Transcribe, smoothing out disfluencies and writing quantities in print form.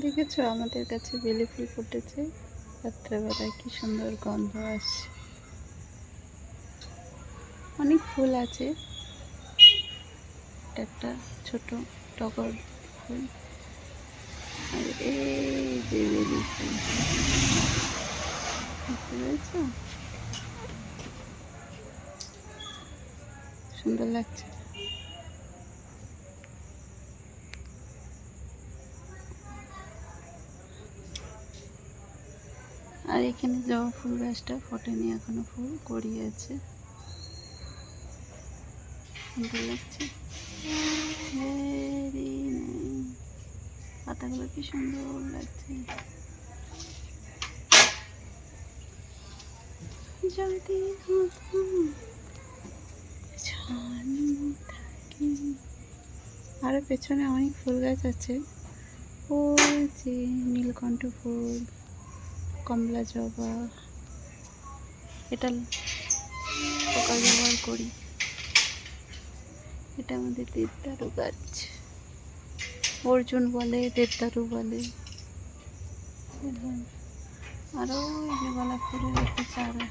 দেখেছো আমাদের কাছে বেলি ফুল ফুটেছে। রাত্রেবেলায় কি সুন্দর গন্ধ আসছে। অনেক ফুল আছে, এটা একটা ছোট টগর ফুল। আর এই যে বেলি ফুল, দেখতে পেয়েছো? সুন্দর লাগছে। আর এখানে জবা ফুল গাছটা ফোটেনি এখনো, ফুল গড়িয়ে আছে। সুন্দর লাগছে। পাতাগুলো কি সুন্দর লাগছে। যদি আরো পেছনে অনেক ফুল গাছ আছে। ওই যে নীলকণ্ঠ ফুল, কমলা জবা, এটা পোকা ব্যবহার করি। এটা আমাদের দেবদারু গাছ, অর্জুন বলে, দেবদারু বলে। আরো ওই যে গোলাপ ফুলের একটা চারা।